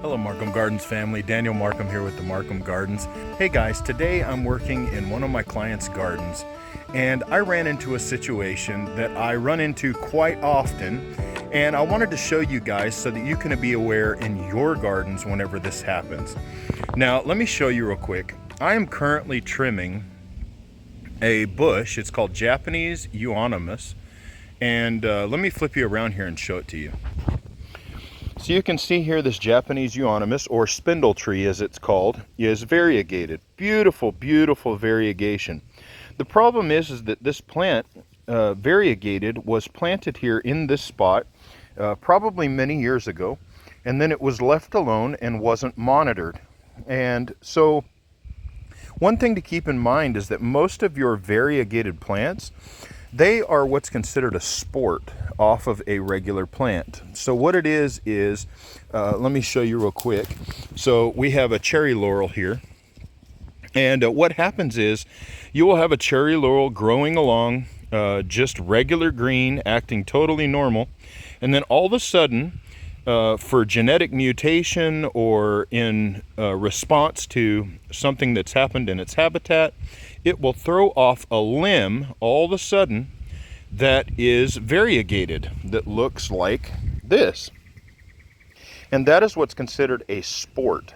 Hello Markham Gardens family, Daniel Markham here with the Markham Gardens. Hey guys, today I'm working in one of my clients' gardens and I ran into a situation that I run into quite often, and I wanted to show you guys so that you can be aware in your gardens whenever this happens. Now let me show you real quick. I am currently trimming a bush. It's called Japanese euonymus, and let me flip you around here and show it to you. So you can see here this Japanese euonymus, or spindle tree as it's called, is variegated. Beautiful, beautiful variegation. The problem is that this plant, variegated, was planted here in this spot probably many years ago, and then it was left alone and wasn't monitored. And so one thing to keep in mind is that most of your variegated plants, they are what's considered a sport off of a regular plant. So what it is, let me show you real quick. So we have a cherry laurel here. And what happens is you will have a cherry laurel growing along, just regular green, acting totally normal. And then all of a sudden, for genetic mutation or in response to something that's happened in its habitat, it will throw off a limb all of a sudden that is variegated, that looks like this. And that is what's considered a sport.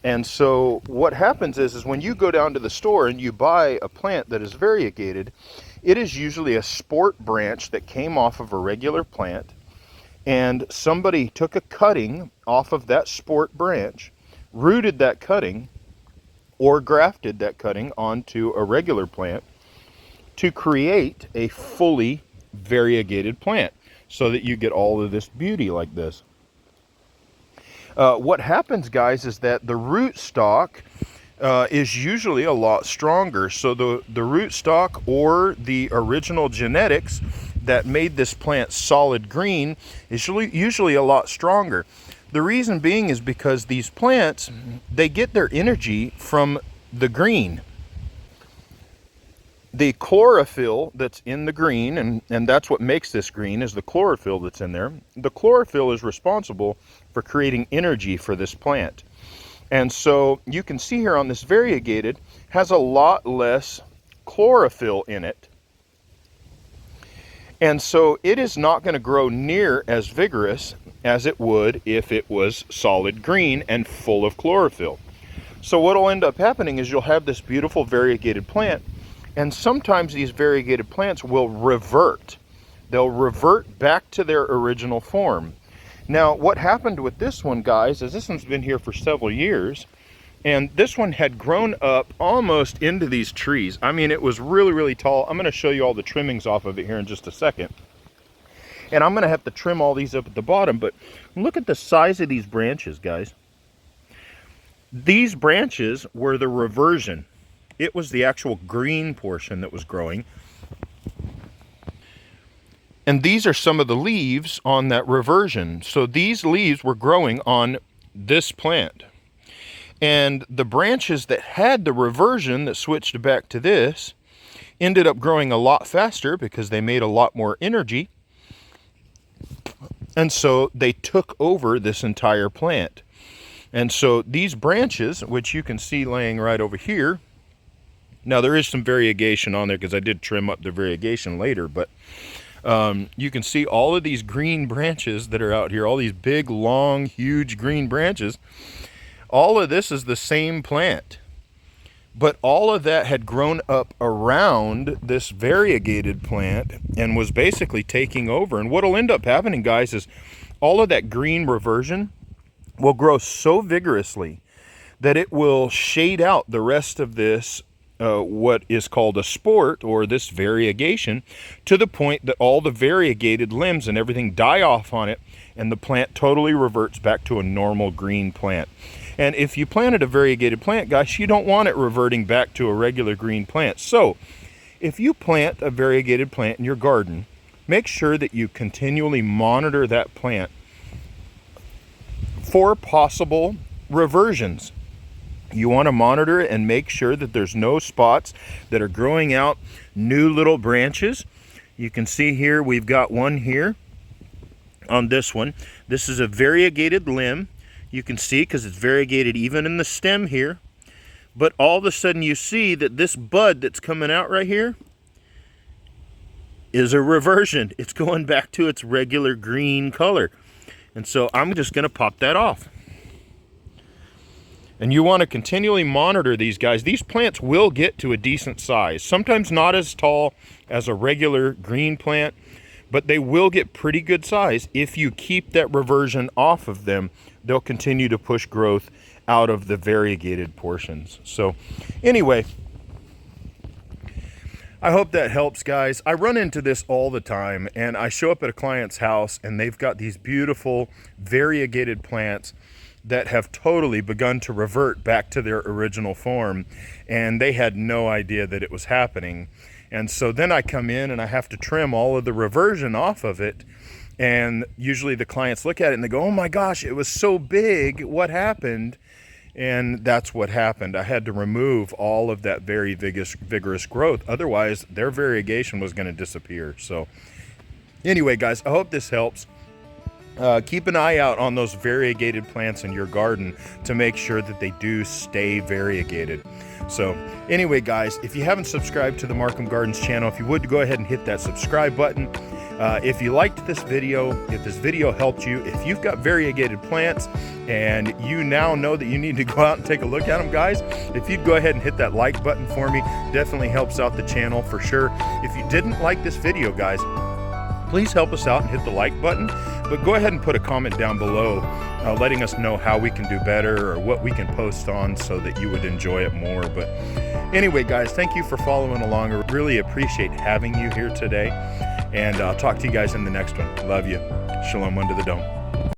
And so what happens is when you go down to the store and you buy a plant that is variegated, it is usually a sport branch that came off of a regular plant, and somebody took a cutting off of that sport branch, rooted that cutting, or grafted that cutting onto a regular plant to create a fully variegated plant so that you get all of this beauty like this. What happens, guys, is that the root stock is usually a lot stronger. So the root stock, or the original genetics that made this plant solid green, is usually a lot stronger. The reason being is because these plants, they get their energy from the green. The chlorophyll that's in the green, and that's what makes this green, is the chlorophyll that's in there. The chlorophyll is responsible for creating energy for this plant. And so you can see here on this variegated, has a lot less chlorophyll in it. And so it is not going to grow near as vigorous as it would if it was solid green and full of chlorophyll. So what will end up happening is you'll have this beautiful variegated plant, and sometimes these variegated plants will revert. They'll revert back to their original form. Now, what happened with this one, guys, is this one's been here for several years, and this one had grown up almost into these trees. I mean, it was really, really tall. I'm going to show you all the trimmings off of it here in just a second. And I'm going to have to trim all these up at the bottom, but look at the size of these branches, guys. These branches were the reversion. It was the actual green portion that was growing. And these are some of the leaves on that reversion. So these leaves were growing on this plant. And the branches that had the reversion that switched back to this ended up growing a lot faster because they made a lot more energy. And so they took over this entire plant. And so these branches, which you can see laying right over here, now there is some variegation on there because I did trim up the variegation later, but you can see all of these green branches that are out here, all these big, long, huge green branches. All of this is the same plant, but all of that had grown up around this variegated plant and was basically taking over. And what will end up happening, guys, is all of that green reversion will grow so vigorously that it will shade out the rest of this what is called a sport, or this variegation, to the point that all the variegated limbs and everything die off on it, and the plant totally reverts back to a normal green plant. And if you planted a variegated plant, guys, you don't want it reverting back to a regular green plant. So if you plant a variegated plant in your garden, make sure that you continually monitor that plant for possible reversions. You want to monitor it and make sure that there's no spots that are growing out new little branches. You can see here, we've got one here on this one. This is a variegated limb. You can see because it's variegated even in the stem here. But all of a sudden you see that this bud that's coming out right here is a reversion. It's going back to its regular green color. And so I'm just going to pop that off. And you want to continually monitor these guys. These plants will get to a decent size. Sometimes not as tall as a regular green plant, but they will get pretty good size. If you keep that reversion off of them, they'll continue to push growth out of the variegated portions. So anyway, I hope that helps, guys. I run into this all the time, and I show up at a client's house and they've got these beautiful variegated plants that have totally begun to revert back to their original form, and they had no idea that it was happening. And so then I come in and I have to trim all of the reversion off of it, and usually the clients look at it and they go, oh my gosh, it was so big, what happened? And that's what happened. I had to remove all of that very vigorous growth. Otherwise, their variegation was going to disappear. So anyway, guys, I hope this helps. Keep an eye out on those variegated plants in your garden to make sure that they do stay variegated. So anyway, guys, if you haven't subscribed to the Markham Gardens channel, if you would go ahead and hit that subscribe button. If you liked this video, if this video helped you, if you've got variegated plants and you now know that you need to go out and take a look at them, guys, if you'd go ahead and hit that like button for me, definitely helps out the channel for sure. If you didn't like this video, guys, please help us out and hit the like button, but go ahead and put a comment down below letting us know how we can do better or what we can post on so that you would enjoy it more. But anyway, guys, thank you for following along. I really appreciate having you here today, and I'll talk to you guys in the next one. Love you. Shalom under the dome.